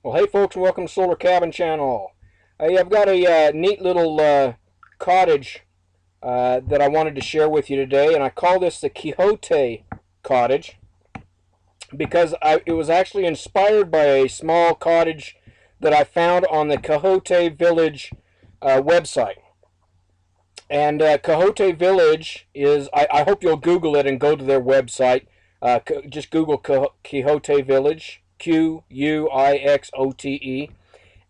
Well, hey folks, and welcome to Solar Cabin Channel. I've got a neat little cottage that I wanted to share with you today, and I call this the Quixote cottage because it was actually inspired by a small cottage that I found on the Quixote Village website. And Quixote Village is, I hope you'll Google it and go to their website. Just Google Quixote Village, Quixote.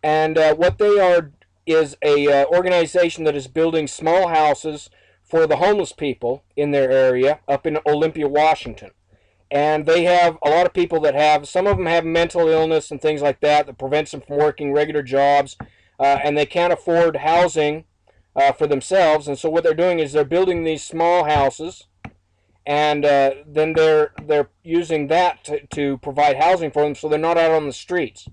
And what they are is a organization that is building small houses for the homeless people in their area up in Olympia, Washington. And they have a lot of people that some of them have mental illness and things like that prevents them from working regular jobs, and they can't afford housing for themselves. And so what they're doing is they're building these small houses, and then they're using that to provide housing for them, so they're not out on the streets.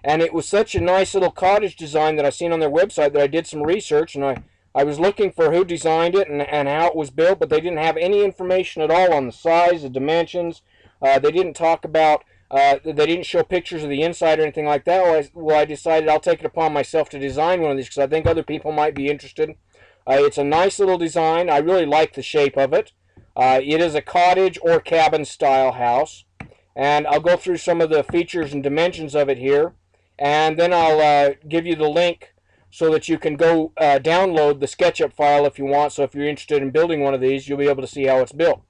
And it was such a nice little cottage design that I seen on their website that I did some research, and I was looking for who designed it and how it was built, but they didn't have any information at all on the size, the dimensions. They didn't talk about, they didn't show pictures of the inside or anything like that. Well, I decided I'll take it upon myself to design one of these because I think other people might be interested. It's a nice little design. I really like the shape of it. It is a cottage or cabin style house, and I'll go through some of the features and dimensions of it here, and then I'll give you the link so that you can go download the SketchUp file if you want. So if you're interested in building one of these, you'll be able to see how it's built.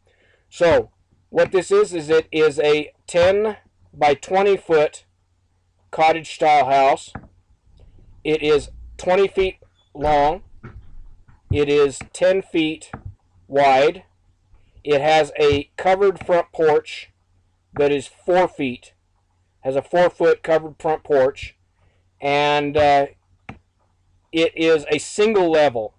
So what this is it is a 10 by 20 foot cottage style house. It is 20 feet long. It is 10 feet wide. It has a covered front porch that is 4 feet, has a 4-foot covered front porch, and it is a single level.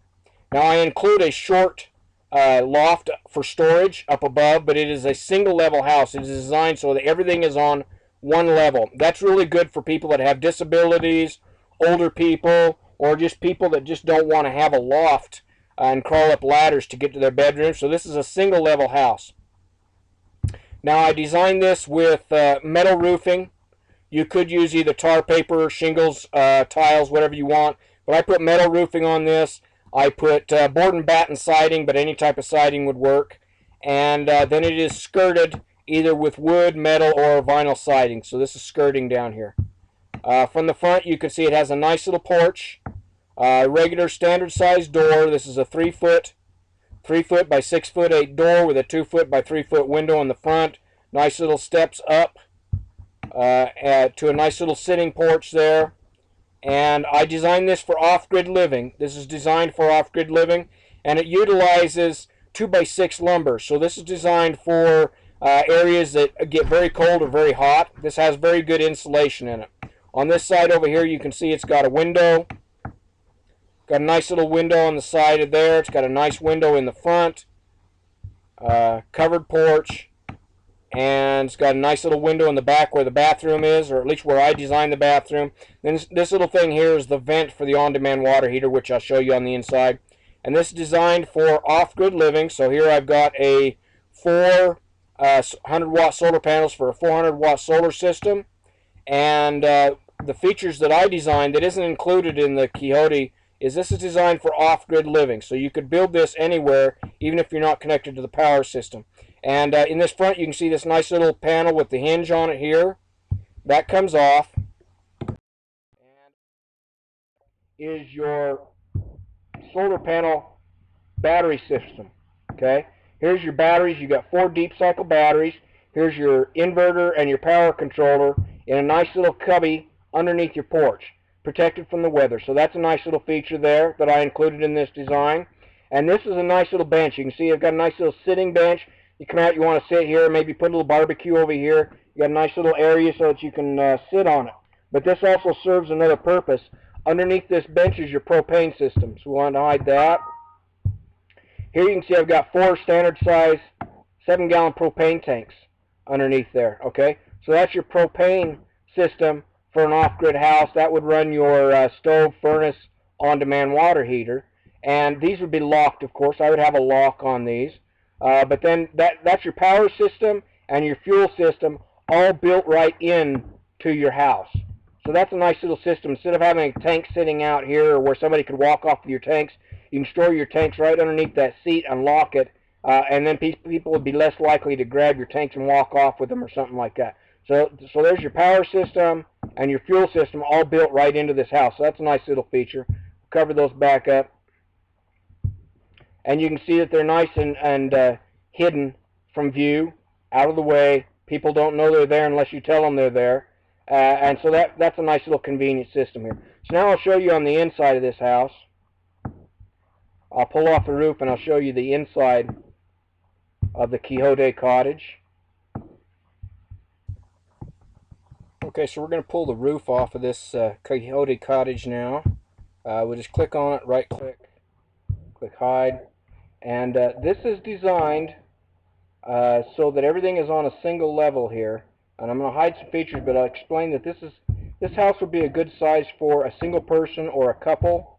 Now I include a short loft for storage up above, but it is a single level house. It is designed so that everything is on one level. That's really good for people that have disabilities, older people, or just people that just don't want to have a loft and crawl up ladders to get to their bedroom. So this is a single level house. Now I designed this with metal roofing. You could use either tar paper, shingles, tiles, whatever you want. But I put metal roofing on this. I put board and batten siding, but any type of siding would work. And then it is skirted either with wood, metal, or vinyl siding. So this is skirting down here. From the front, you can see it has a nice little porch. Regular standard size door. This is a 3-foot by 6'8" door with a 2-foot by 3-foot window in the front. Nice little steps up to a nice little sitting porch there. And I designed this for off-grid living. This is designed for off-grid living, and it utilizes 2x6 lumber. So this is designed for areas that get very cold or very hot. This has very good insulation in it. On this side over here, you can see it's got a window. Got a nice little window on the side of there. It's got a nice window in the front. Covered porch. And it's got a nice little window in the back where the bathroom is, or at least where I designed the bathroom. Then this little thing here is the vent for the on-demand water heater, which I'll show you on the inside. And this is designed for off-grid living. So here I've got a 400-watt solar panels for a 400-watt solar system. And the features that I designed that isn't included in the Quixote is this is designed for off-grid living. So you could build this anywhere, even if you're not connected to the power system. And in this front, you can see this nice little panel with the hinge on it here. That comes off. And is your solar panel battery system. Okay? Here's your batteries. You got 4 deep cycle batteries. Here's your inverter and your power controller in a nice little cubby underneath your porch, protected from the weather. So that's a nice little feature there that I included in this design. And this is a nice little bench. You can see I've got a nice little sitting bench. You come out, you want to sit here, maybe put a little barbecue over here. You got a nice little area so that you can sit on it. But this also serves another purpose. Underneath this bench is your propane system. So we want to hide that. Here you can see I've got 4 standard size 7-gallon propane tanks underneath there. Okay, so that's your propane system for an off-grid house. That would run your stove, furnace, on-demand water heater. And these would be locked, of course. I would have a lock on these. But then that's your power system and your fuel system all built right in to your house. So that's a nice little system. Instead of having a tank sitting out here or where somebody could walk off with your tanks, you can store your tanks right underneath that seat and lock it, and then people would be less likely to grab your tanks and walk off with them or something like that. So there's your power system and your fuel system all built right into this house. So that's a nice little feature. Cover those back up. And you can see that they're nice and hidden from view, out of the way. People don't know they're there unless you tell them they're there. And so that's a nice little convenient system here. So now I'll show you on the inside of this house. I'll pull off the roof and I'll show you the inside of the Quixote cottage. Okay, so we're going to pull the roof off of this Quixote cottage now. We'll just click on it, right click, click hide. And this is designed so that everything is on a single level here. And I'm going to hide some features, but I'll explain that this house would be a good size for a single person or a couple.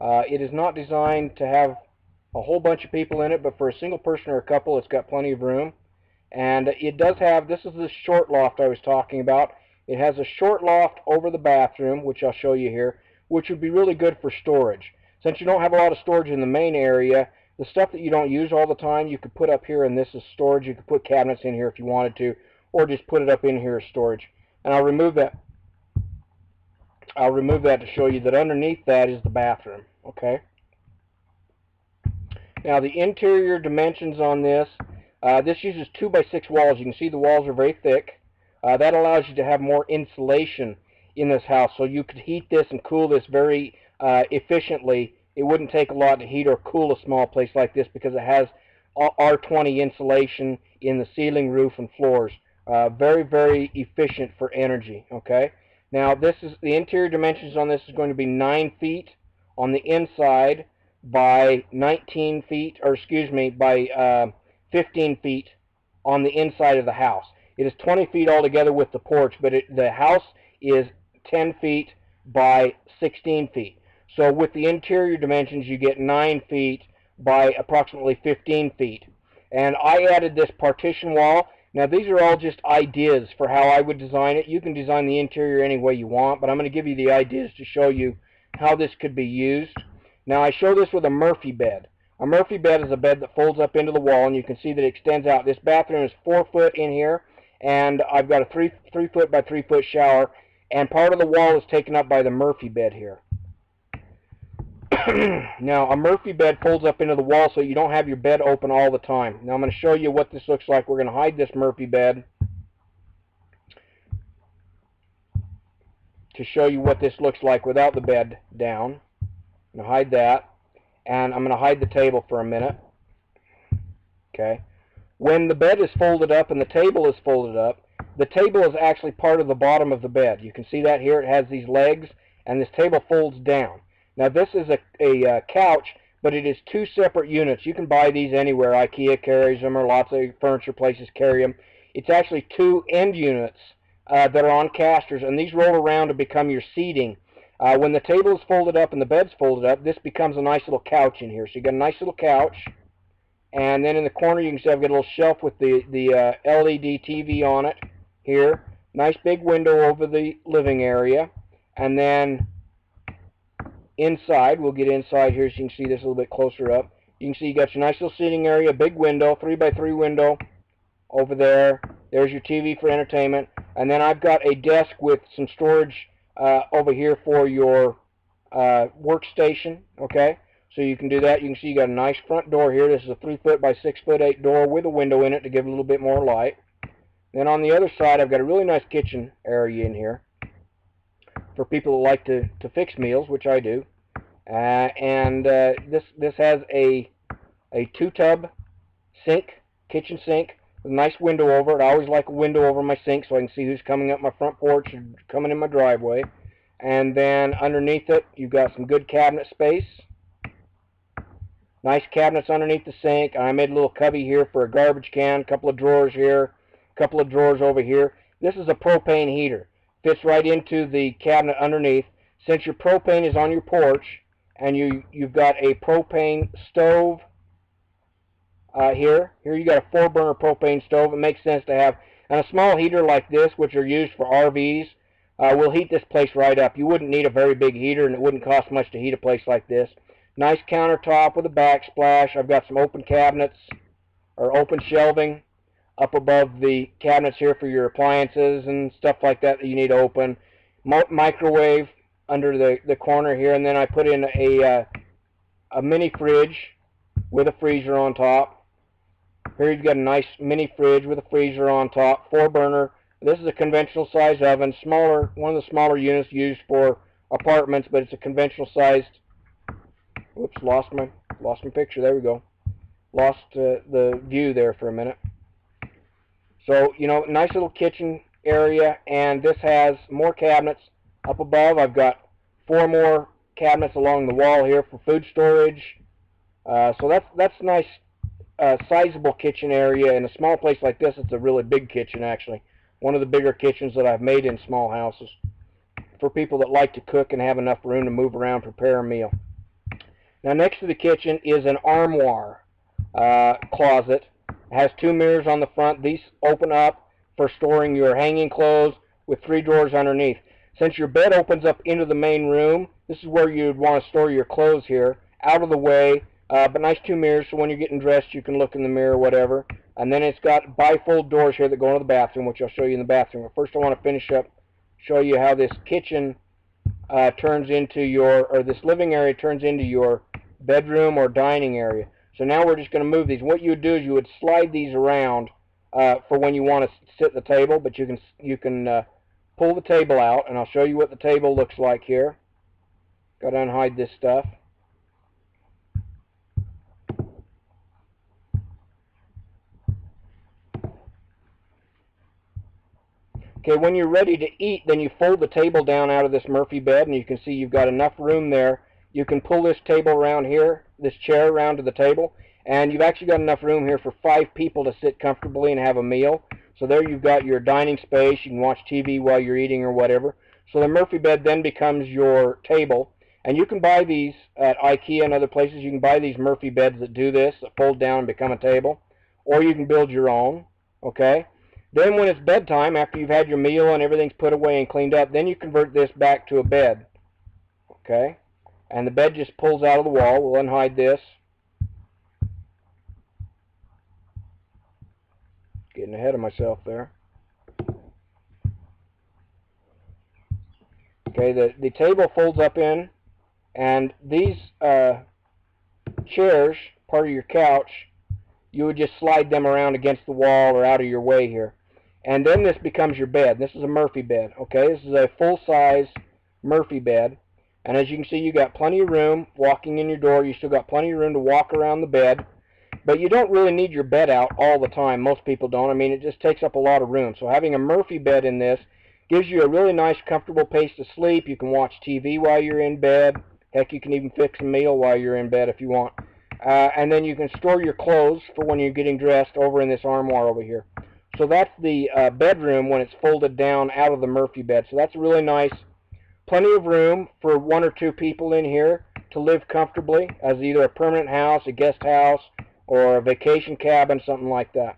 It is not designed to have a whole bunch of people in it, but for a single person or a couple, it's got plenty of room. And it does have, this is the short loft I was talking about. It has a short loft over the bathroom, which I'll show you here, which would be really good for storage. Since you don't have a lot of storage in the main area, the stuff that you don't use all the time, you could put up here, and this is storage. You could put cabinets in here if you wanted to, or just put it up in here as storage. And I'll remove that to show you that underneath that is the bathroom. Okay. Now the interior dimensions on this, this uses 2x6 walls. You can see the walls are very thick. That allows you to have more insulation in this house, so you could heat this and cool this very efficiently. It wouldn't take a lot to heat or cool a small place like this because it has R20 insulation in the ceiling, roof, and floors. Very, very efficient for energy. Okay. Now this is the interior dimensions on this is going to be 9 feet on the inside by 19 feet, or excuse me, by 15 feet on the inside of the house. It is 20 feet altogether with the porch, but the house is 10 feet by 16 feet. So with the interior dimensions, you get 9 feet by approximately 15 feet. And I added this partition wall. Now these are all just ideas for how I would design it. You can design the interior any way you want, but I'm going to give you the ideas to show you how this could be used. Now I show this with a Murphy bed. A Murphy bed is a bed that folds up into the wall, and you can see that it extends out. This bathroom is 4 foot in here, and I've got a 3 foot by 3 foot shower, and part of the wall is taken up by the Murphy bed here. Now a Murphy bed folds up into the wall so you don't have your bed open all the time. Now I'm going to show you what this looks like. We're going to hide this Murphy bed to show you what this looks like without the bed down. I'm going to hide that, and I'm going to hide the table for a minute. Okay. When the bed is folded up and the table is folded up, the table is actually part of the bottom of the bed. You can see that here. It has these legs, and this table folds down. Now this is a couch, but it is 2 separate units. You can buy these anywhere. IKEA carries them, or lots of furniture places carry them. It's actually 2 end units that are on casters, and these roll around to become your seating. When the table is folded up and the bed's folded up, this becomes a nice little couch in here. So you got a nice little couch, and then in the corner you can see I've got a little shelf with the LED TV on it here. Nice big window over the living area, and then inside, we'll get inside here so you can see this a little bit closer up. You can see you got your nice little seating area, big window, 3x3 window over there. There's your TV for entertainment, and then I've got a desk with some storage over here for your workstation. Okay, so you can do that. You can see you got a nice front door here. This is a 3 foot by 6 foot 8 door with a window in it to give a little bit more light. Then on the other side, I've got a really nice kitchen area in here for people that like to fix meals, which I do. This has a 2-tub sink, kitchen sink, with a nice window over it. I always like a window over my sink so I can see who's coming up my front porch or coming in my driveway. And then underneath it, you've got some good cabinet space. Nice cabinets underneath the sink. I made a little cubby here for a garbage can, a couple of drawers here, a couple of drawers over here. This is a propane heater. Fits right into the cabinet underneath. Since your propane is on your porch, and you've got a propane stove here you got a 4-burner propane stove. It makes sense to have, and a small heater like this, which are used for RVs, will heat this place right up. You wouldn't need a very big heater, and it wouldn't cost much to heat a place like this. Nice countertop with a backsplash. I've got some open cabinets, or open shelving, up above the cabinets here for your appliances and stuff like that that you need to open. Microwave under the corner here, and then I put in a mini fridge with a freezer on top. Here you've got a nice mini fridge with a freezer on top, 4-burner. This is a conventional size oven, smaller, one of the smaller units used for apartments, but it's a conventional sized. Whoops, lost my picture. There we go. Lost the view there for a minute. So, you know, nice little kitchen area, and this has more cabinets up above. I've got 4 more cabinets along the wall here for food storage. So that's nice, sizable kitchen area. In a small place like this, it's a really big kitchen, actually. One of the bigger kitchens that I've made in small houses for people that like to cook and have enough room to move around, prepare a meal. Now, next to the kitchen is an armoire closet. It has 2 mirrors on the front. These open up for storing your hanging clothes with 3 drawers underneath. Since your bed opens up into the main room, this is where you'd want to store your clothes here, out of the way, but nice 2 mirrors, so when you're getting dressed, you can look in the mirror, whatever. And then it's got bifold doors here that go into the bathroom, which I'll show you in the bathroom. But first I want to finish up, show you how this kitchen turns into your, or this living area turns into your bedroom or dining area. So now we're just going to move these. What you would do is you would slide these around for when you want to sit at the table, but you can pull the table out, and I'll show you what the table looks like here. Got to unhide this stuff. Okay, when you're ready to eat, then you fold the table down out of this Murphy bed, and you can see you've got enough room there. You can pull this table around here, this chair around to the table, and you've actually got enough room here for 5 people to sit comfortably and have a meal. So there you've got your dining space. You can watch TV while you're eating or whatever. So the Murphy bed then becomes your table, and you can buy these at IKEA and other places. You can buy these Murphy beds that do this, that fold down and become a table, or you can build your own, okay? Then when it's bedtime, after you've had your meal and everything's put away and cleaned up, then you convert this back to a bed. Okay? And the bed just pulls out of the wall. We'll unhide this. Getting ahead of myself there. Okay, the table folds up in, and these chairs, part of your couch, you would just slide them around against the wall or out of your way here. And then this becomes your bed. This is a Murphy bed, okay? This is a full-size Murphy bed. And as you can see, you got plenty of room walking in your door. You still got plenty of room to walk around the bed. But you don't really need your bed out all the time. Most people don't. I mean, it just takes up a lot of room. So having a Murphy bed in this gives you a really nice, comfortable place to sleep. You can watch TV while you're in bed. Heck, you can even fix a meal while you're in bed if you want. And then you can store your clothes for when you're getting dressed over in this armoire over here. So that's the bedroom when it's folded down out of the Murphy bed. So that's really nice. Plenty of room for 1 or 2 people in here to live comfortably as either a permanent house, a guest house, or a vacation cabin, something like that.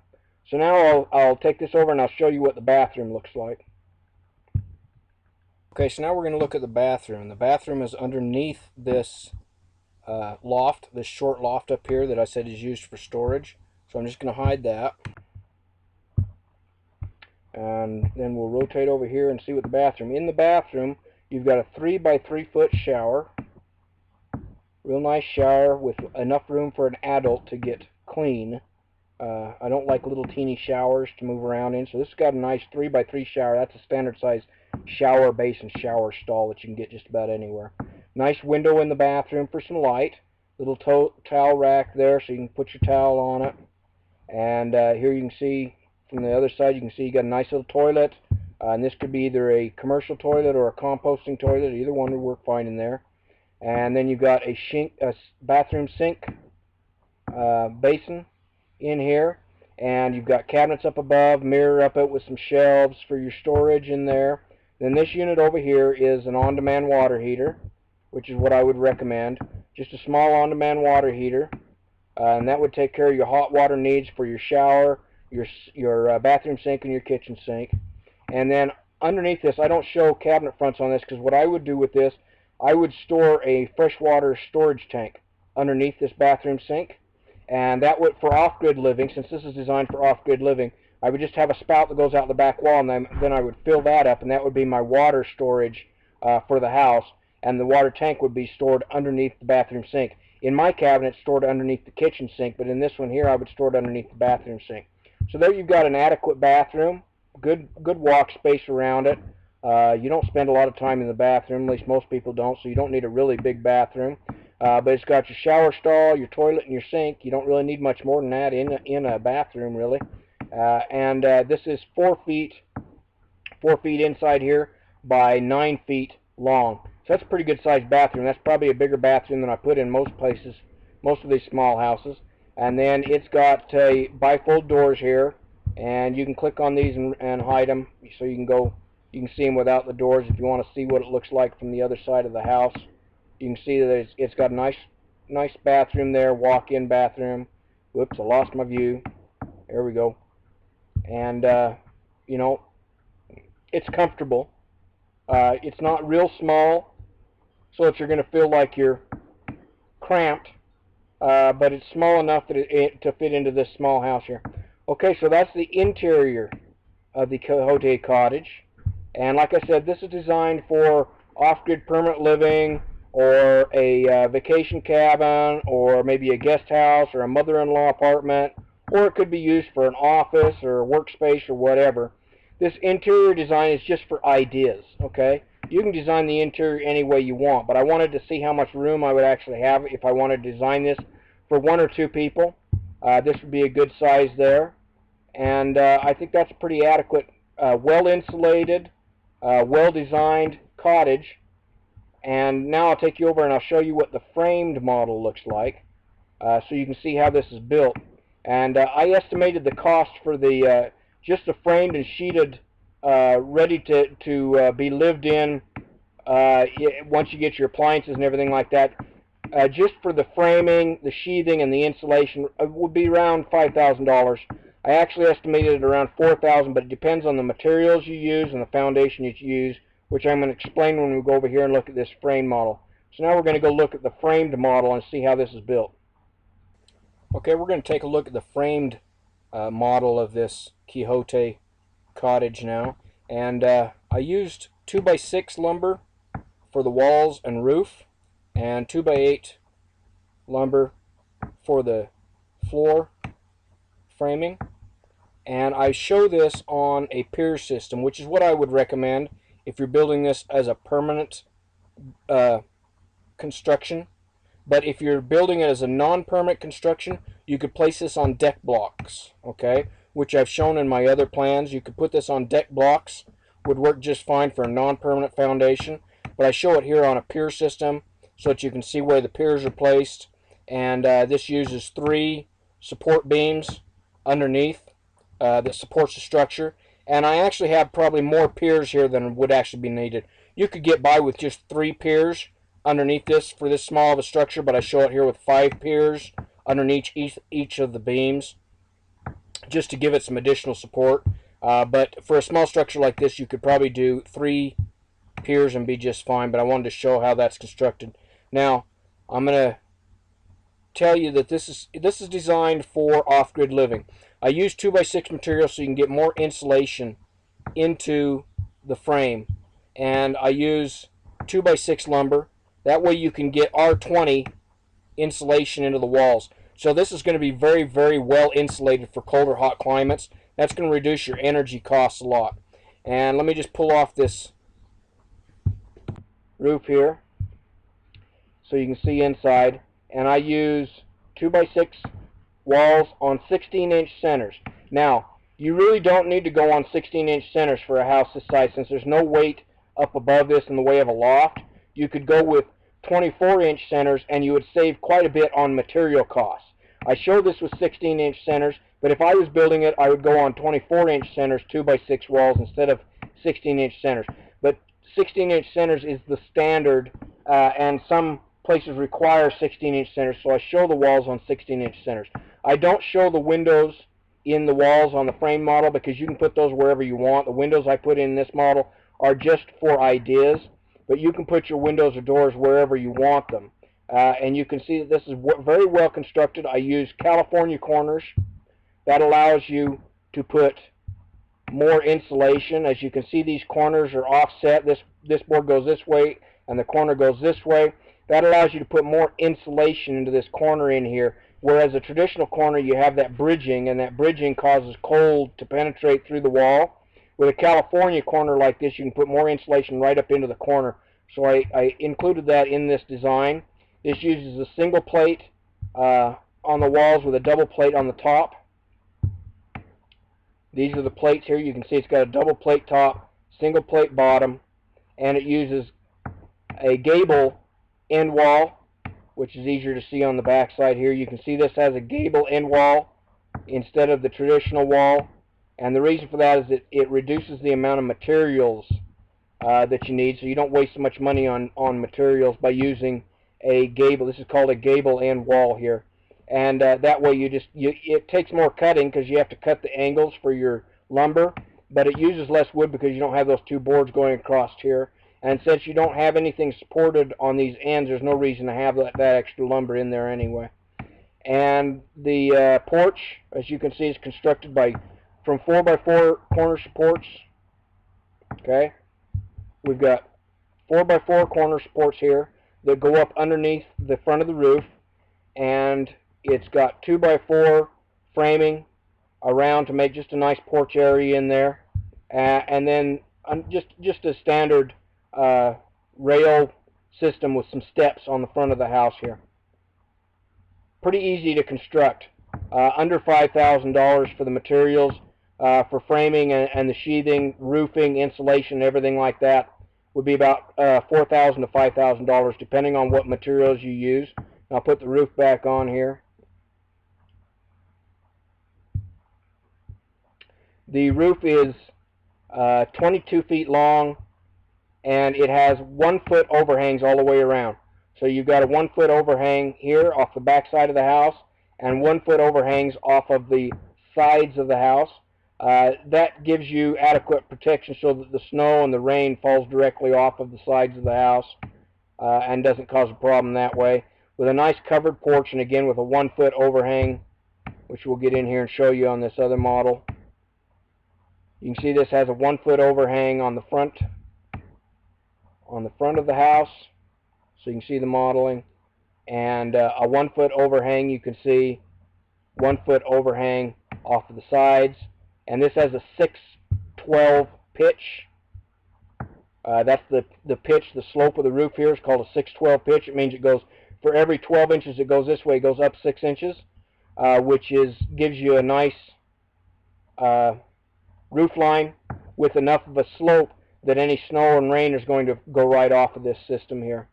So now I'll take this over and I'll show you what the bathroom looks like. Okay, so now we're going to look at the bathroom. The bathroom is underneath this loft, this short loft up here that I said is used for storage. So I'm just going to hide that. And then we'll rotate over here and see what the bathroom. In the bathroom, you've got a 3 by 3 foot shower. Real nice shower with enough room for an adult to get clean. I don't like little teeny showers to move around in, so this has got a nice 3 by 3 shower. That's a standard size shower basin, shower stall that you can get just about anywhere. Nice window in the bathroom for some light. Little towel rack there so you can put your towel on it. And here you can see from the other side, you can see you got a nice little toilet. And this could be either a commercial toilet or a composting toilet. Either one would work fine in there. And then you've got a bathroom sink basin in here. And you've got cabinets up above, mirror up it with some shelves for your storage in there. Then this unit over here is an on-demand water heater, which is what I would recommend. Just a small on-demand water heater. And that would take care of your hot water needs for your shower, your bathroom sink, and your kitchen sink. And then underneath this, I don't show cabinet fronts on this because what I would do with this, I would store a freshwater storage tank underneath this bathroom sink. And that would, for off-grid living, since this is designed for off-grid living, I would just have a spout that goes out the back wall, and then I would fill that up, and that would be my water storage for the house, and the water tank would be stored underneath the bathroom sink. In my cabinet, it's stored underneath the kitchen sink, but in this one here, I would store it underneath the bathroom sink. So there you've got an adequate bathroom, good walk space around it. You don't spend a lot of time in the bathroom, at least most people don't, so you don't need a really big bathroom. But it's got your shower stall, your toilet, and your sink. You don't really need much more than that in a bathroom, really. And this is 4 feet inside here by 9 feet long. So that's a pretty good sized bathroom. That's probably a bigger bathroom than I put in most places, most of these small houses. And then it's got bifold doors here, and you can click on these and hide them, so you can see them without the doors if you want to see what it looks like from the other side of the house. You can see that it's got a nice bathroom there, walk-in bathroom. Whoops, I lost my view. There we go. And you know, it's comfortable. It's not real small, so that you're going to feel like you're cramped, but it's small enough that to fit into this small house here. Okay, so that's the interior of the Quixote cottage. And like I said, this is designed for off-grid permanent living, or a vacation cabin, or maybe a guest house, or a mother-in-law apartment, or it could be used for an office or a workspace or whatever. This interior design is just for ideas, okay? You can design the interior any way you want, but I wanted to see how much room I would actually have if I wanted to design this for 1 or 2 people. This would be a good size there. And I think that's a pretty adequate, well-insulated, well-designed cottage. And now I'll take you over and I'll show you what the framed model looks like, so you can see how this is built. And I estimated the cost for the just the framed and sheeted, ready to be lived in once you get your appliances and everything like that. Just for the framing, the sheathing, and the insulation, would be around $5,000. I actually estimated it around $4,000, but it depends on the materials you use and the foundation you use, which I'm going to explain when we go over here and look at this frame model. So now we're going to go look at the framed model and see how this is built. Okay, we're going to take a look at the framed model of this Quixote cottage now. And I used 2x6 lumber for the walls and roof, and 2x8 lumber for the floor framing. And I show this on a pier system, which is what I would recommend if you're building this as a permanent construction. But if you're building it as a non-permanent construction, you could place this on deck blocks, okay, which I've shown in my other plans. You could put this on deck blocks, would work just fine for a non-permanent foundation. But I show it here on a pier system so that you can see where the piers are placed. And this uses 3 support beams underneath that supports the structure. And I actually have probably more piers here than would actually be needed. You could get by with just 3 piers underneath this for this small of a structure, but I show it here with 5 piers underneath each of the beams, just to give it some additional support. But for a small structure like this, you could probably do 3 piers and be just fine, but I wanted to show how that's constructed. Now, I'm going to tell you that this is designed for off-grid living. I use 2x6 material so you can get more insulation into the frame, and I use 2x6 lumber. That way you can get R20 insulation into the walls. So this is going to be very, very well insulated for cold or hot climates. That's going to reduce your energy costs a lot. And let me just pull off this roof here so you can see inside. And I use 2x6 walls on 16-inch centers. Now, you really don't need to go on 16-inch centers for a house this size, since there's no weight up above this in the way of a loft. You could go with 24-inch centers and you would save quite a bit on material costs. I show this with 16-inch centers, but if I was building it, I would go on 24-inch centers, 2x6 walls, instead of 16-inch centers. But 16-inch centers is the standard, and some places require 16-inch centers, so I show the walls on 16-inch centers. I don't show the windows in the walls on the frame model, because you can put those wherever you want. The windows I put in this model are just for ideas, but you can put your windows or doors wherever you want them. And you can see that this is very well constructed. I use California corners. That allows you to put more insulation. As you can see, these corners are offset. This board goes this way and the corner goes this way. That allows you to put more insulation into this corner in here, whereas a traditional corner you have that bridging, and that bridging causes cold to penetrate through the wall. With a California corner like this, you can put more insulation right up into the corner. So I included that in this design. This uses a single plate on the walls with a double plate on the top. These are the plates here. You can see it's got a double plate top, single plate bottom, and it uses a gable end wall, which is easier to see on the back side here. You can see this has a gable end wall instead of the traditional wall, and the reason for that is that it reduces the amount of materials that you need, so you don't waste so much money on materials by using a gable. This is called a gable end wall here. And that way it takes more cutting because you have to cut the angles for your lumber, but it uses less wood because you don't have those two boards going across here. And since you don't have anything supported on these ends, there's no reason to have that extra lumber in there anyway. And the porch, as you can see, is constructed from 4x4 corner supports. Okay, we've got 4x4 corner supports here that go up underneath the front of the roof, and it's got 2x4 framing around to make just a nice porch area in there, and then just a standard rail system with some steps on the front of the house here. Pretty easy to construct. Under $5,000 for the materials, for framing and the sheathing, roofing, insulation, everything like that would be about $4,000 to $5,000 depending on what materials you use. I'll put the roof back on here. The roof is 22 feet long, and it has 1 foot overhangs all the way around. So you've got a 1 foot overhang here off the back side of the house, and 1 foot overhangs off of the sides of the house. That gives you adequate protection so that the snow and the rain falls directly off of the sides of the house and doesn't cause a problem that way. With a nice covered porch, and again with a 1 foot overhang, which we'll get in here and show you on this other model. You can see this has a 1 foot overhang on the front of the house, so you can see the modeling, and a 1 foot overhang. You can see 1 foot overhang off of the sides, and this has a 6/12 pitch. That's the pitch. The slope of the roof here is called a 6/12 pitch. It means it goes, for every 12 inches it goes this way, it goes up 6 inches, which gives you a nice roof line with enough of a slope that any snow and rain is going to go right off of this system here.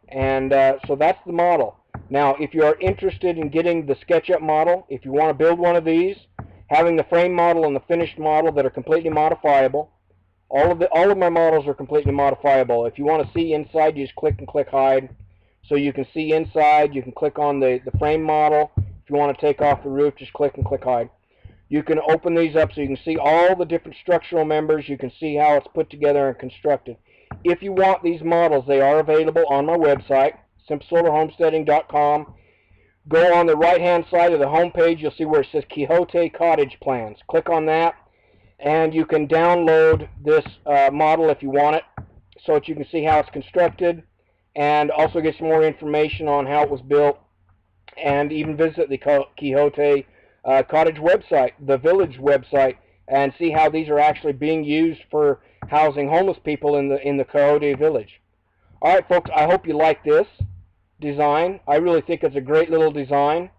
And so that's the model. Now, if you are interested in getting the SketchUp model, if you want to build one of these, having the frame model and the finished model that are completely modifiable, all of my models are completely modifiable. If you want to see inside, you just click and click hide. So you can see inside. You can click on the frame model. If you want to take off the roof, just click and click hide. You can open these up so you can see all the different structural members. You can see how it's put together and constructed. If you want these models, they are available on my website, simplesolarhomesteading.com. Go on the right-hand side of the home page. You'll see where it says Quixote Cottage Plans. Click on that, and you can download this model if you want it, so that you can see how it's constructed, and also get some more information on how it was built, and even visit the Quixote Cottage website, the village website, and see how these are actually being used for housing homeless people in the Quixote village. All right, folks, I hope you like this design. I really think it's a great little design,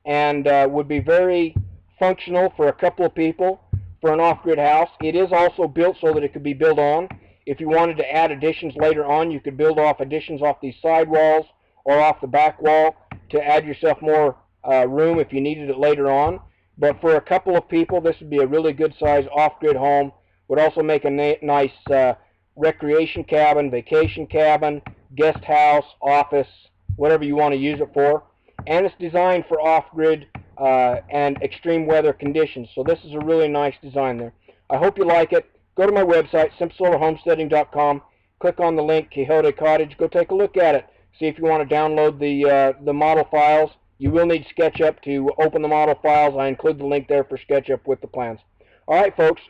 and would be very functional for a couple of people for an off-grid house. It is also built so that it could be built on. If you wanted to add additions later on, you could build additions off these side walls or off the back wall to add yourself more room if you needed it later on. But for a couple of people, this would be a really good size off-grid home. Would also make a nice recreation cabin, vacation cabin, guest house, office, whatever you want to use it for. And it's designed for off-grid and extreme weather conditions. So this is a really nice design there. I hope you like it. Go to my website, simplesolarhomesteading.com. Click on the link, Quixote Cottage. Go take a look at it. See if you want to download the model files. You will need SketchUp to open the model files. I include the link there for SketchUp with the plans. All right, folks.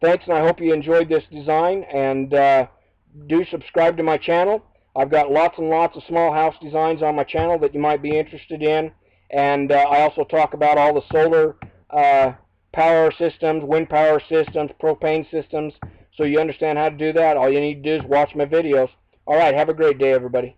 Thanks, and I hope you enjoyed this design. And do subscribe to my channel. I've got lots and lots of small house designs on my channel that you might be interested in. And I also talk about all the solar power systems, wind power systems, propane systems. So you understand how to do that. All you need to do is watch my videos. All right, have a great day, everybody.